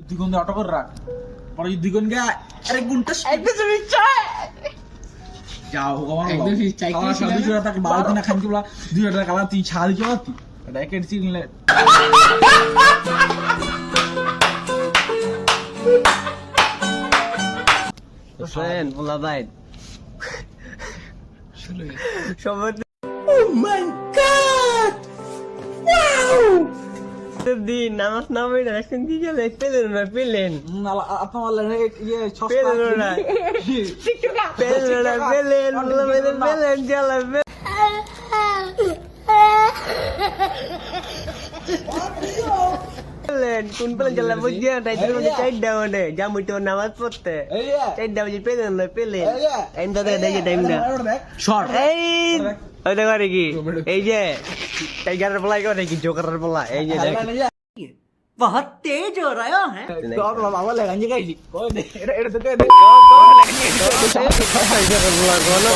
দুই গুণ অটো করে রাখ পরে দুই গুণ গে আরে গুণটা যাও আমার একদম চাই কি ছিল না? 200 টাকা 12 দিন খান কি বলা 200 টাকা তুই ছাড় কি হতি র্যাকেট সিগলে Sen, bola ভাই সবাই দিন নামাজ না পড়ে এখন কি গেলে পেলেন না পেলেন আপনার ইয়ে পেলেন না পেলেন না পেলেন বলা ভাই পেলেন জ্বালা পেলেন কোন পেলেন জ্বালা বুঝিয়া টাইটের মধ্যে চাইডা মানে জামুই তো নামাজ পড়তে চাইডা বুঝি পেলেন না পেলেন টাইমটা দেখে টাইমটা শর্ট এই ওই দেখো রে কি এই যে টাইগারের পলাই করে কি জোকারের পলা এই যে দেখ बहुत तेज हो रहा है বাবা লাগাঞ্জি গাইলি কই দে এটা তো কই দে জোকারের পলা গলো